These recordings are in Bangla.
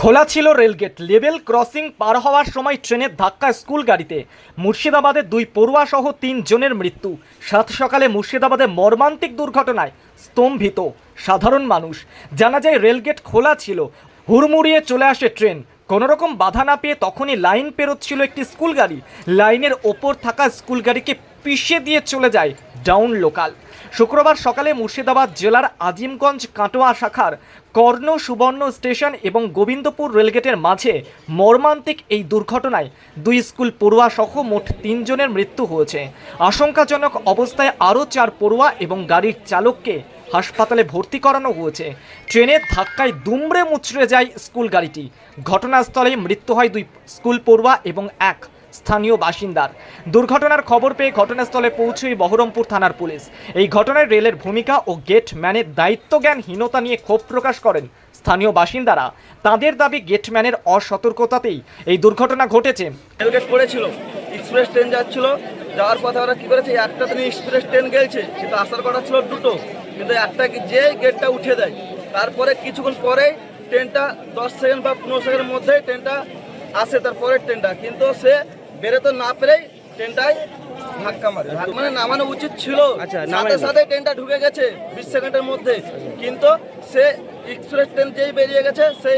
খোলা ছিল রেলগেট, লেভেল ক্রসিং পার হওয়ার সময় ট্রেনের ধাক্কা স্কুল গাড়িতে। মুর্শিদাবাদে 2 পড়ুয়া সহ 3 জনের মৃত্যু। সাত সকালে মুর্শিদাবাদে মর্মান্তিক দুর্ঘটনায় স্তম্ভিত সাধারণ মানুষ। জানা যায় রেলগেট খোলা ছিল, হুড়মুড়িয়ে চলে আসে ট্রেন। কোনোরকম বাধা না পেয়ে তখনই লাইন পেরোচ্ছিল একটি স্কুল গাড়ি। লাইনের ওপর থাকা স্কুল গাড়িকে পিষে দিয়ে চলে যায় ডাউন লোকাল। শুক্রবার সকালে মুর্শিদাবাদ জেলার আজিমগঞ্জ কাটোয়া শাখার কর্ণ সুবর্ণ স্টেশন এবং গোবিন্দপুর রেলগেটের মাঝে মর্মান্তিক এই দুর্ঘটনায় 2 স্কুল পড়ুয়া সহ মোট 3 জনের মৃত্যু হয়েছে। আশঙ্কাজনক অবস্থায় আরও 4 পড়ুয়া এবং গাড়ির চালককে হাসপাতালে ভর্তি করানো হয়েছে। ট্রেনের ধাক্কায় দুমড়ে মুচড়ে যায় স্কুল গাড়িটি। ঘটনাস্থলে মৃত্যু হয় 2 স্কুল পড়ুয়া এবং 1 স্থানীয় বাসিন্দার। দুর্ঘটনার খবর পেয়ে ঘটনাস্থলে পৌঁছয় বহরমপুর থানার পুলিশ। এই ঘটনায় রেলের ভূমিকা ও গেটম্যানের দায়িত্বজ্ঞানহীনতা নিয়ে ক্ষোভ প্রকাশ করেন স্থানীয় বাসিন্দারা। তাদের দাবি গেটম্যানের অসতর্কতাতেই এই দুর্ঘটনা ঘটেছে। রেলগেট পড়েছিল, এক্সপ্রেস ট্রেন যাচ্ছিল, যাওয়ার পথে ওরা কী করেছে, একটা দিন এক্সপ্রেস ট্রেন গেছে, কিন্তু আসার কথা ছিল 2টো, কিন্তু একটা যে গেটটা উঠে দেয়। তারপরে কিছুক্ষণ পরে ট্রেনটা 10 সেকেন্ড বা 15 সেকেন্ডের মধ্যে ট্রেনটা আসে, তারপরের ট্রেনটা, কিন্তু সে বেরোতে না পেরেই ট্রেনটায় ধাক্কা মারে। মানে নামানো উচিত ছিল, সাথে সাথে ট্রেনটা ঢুকে গেছে 20 সেকেন্ডের মধ্যে, কিন্তু সে এক্সপ্রেস ট্রেন যেই বেরিয়ে গেছে সে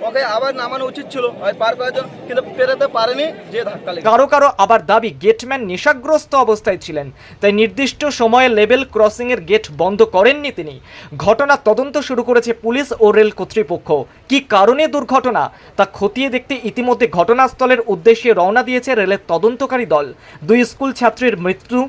ওকে আবার নামানো উচিত ছিল পার করার জন্য, কিন্তু পেরোতে পারেনি, যে ধাক্কা লেগে। কারো কারো আবার দাবি গেটম্যান নেশাগ্রস্ত অবস্থায় ছিলেন, তাই নির্দিষ্ট সময়ে লেভেল ক্রসিং এর গেট বন্ধ করেননি তিনি। ঘটনা তদন্ত শুরু করেছে পুলিশ ও রেল কর্তৃপক্ষ। কি কারণে দুর্ঘটনা তা খতিয়ে দেখতে ইতিমধ্যে ঘটনাস্থলের উদ্দেশ্যে রওনা দিয়েছে রেলের তদন্তকারী দল। 2 স্কুল ছাত্রীর মৃত্যু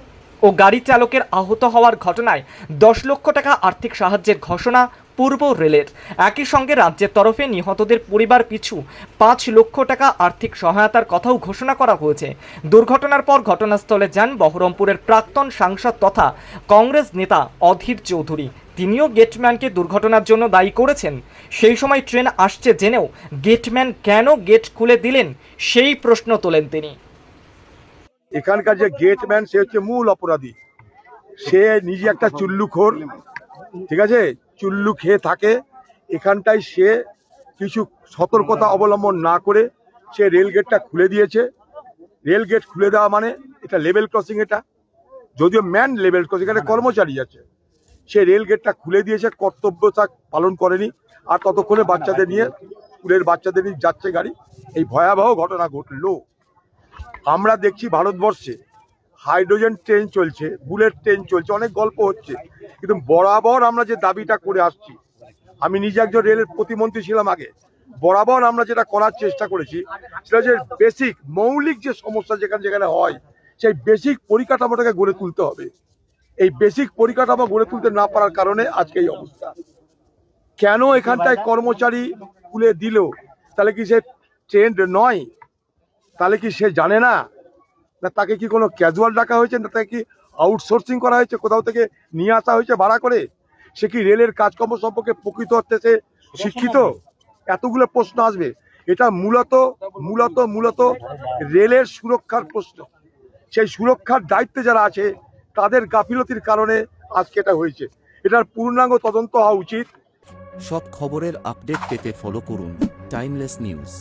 ও গাড়ি চালকের আহত হওয়ার ঘটনায় 10 লক্ষ টাকা আর্থিক সাহায্যের ঘোষণা পূর্ব রেলের। একই সঙ্গে রাজ্যের তরফে নিহতদের পরিবার পিছু 5 লক্ষ টাকা আর্থিক সহায়তার কথাও ঘোষণা করা হয়েছে। দুর্ঘটনার পর ঘটনাস্থলে যান বহরমপুরের প্রাক্তন সাংসদ তথা কংগ্রেস নেতা অধীর চৌধুরী। তিনিও গেটম্যানকে দুর্ঘটনার জন্য দায়ী করেছেন। সেই সময় ট্রেন আসছে জেনেও গেটম্যান কেন গেট খুলে দিলেন সেই প্রশ্ন তোলেন তিনি। এখানকার যে গেটম্যান সে হচ্ছে মূল অপরাধী। সে নিজে একটা চুল্লুখোর, ঠিক আছে, চুল্লু খেয়ে থাকে। এখানটায় সে কিছু সতর্কতা অবলম্বন না করে সে রেলগেটটা খুলে দিয়েছে। রেলগেট খুলে দেওয়া মানে এটা লেভেল ক্রসিং, এটা যদিও ম্যান লেভেল ক্রসিং, এখানে কর্মচারী আছে, সে রেলগেটটা খুলে দিয়েছে, কর্তব্যতা পালন করেনি। আর ততক্ষণে বাচ্চাদের নিয়ে, স্কুলের বাচ্চাদের নিয়ে যাচ্ছে গাড়ি, এই ভয়াবহ ঘটনা ঘটলো। আমরা দেখছি ভারতবর্ষে হাইড্রোজেন ট্রেন চলছে, বুলেট ট্রেন চলছে, অনেক গল্প হচ্ছে, কিন্তু বরাবর আমরা যে দাবিটা করে আসছি, আমি নিজে একজন রেলের প্রতিমন্ত্রী ছিলাম আগে, বরাবর আমরা যেটা করার চেষ্টা করেছি সেটা হচ্ছে বেসিক মৌলিক যে সমস্যা যেখানে যেখানে হয় সেই বেসিক পরিকাঠামোটাকে গড়ে তুলতে হবে। এই বেসিক পরিকাঠামো গড়ে তুলতে না পারার কারণে আজকে এই অবস্থা। কেন এখানটায় কর্মচারী খুলে দিল? তাহলে কি সে ট্রেন্ড নয়? তাহলে কি সে জানে না? না তাকে কি কোনো ক্যাজুয়াল ডাকা হয়েছে, না তাকে কি আউটসোর্সিং করা হয়েছে, কোথাও থেকে নিয়ে আসা হয়েছে ভাড়া করে? সে কি রেলের কাজকর্ম সম্পর্কে প্রকৃত অর্থে সে শিক্ষিত? এতগুলো প্রশ্ন আসবে। এটা মূলত মূলত মূলত রেলের সুরক্ষার প্রশ্ন। সেই সুরক্ষার দায়িত্বে যারা আছে তাদের গাফিলতির কারণে আজকে এটা হয়েছে। এটার পূর্ণাঙ্গ তদন্ত হওয়া উচিত। সব খবরের আপডেট পেতে ফলো করুন টাইমলেস নিউজ।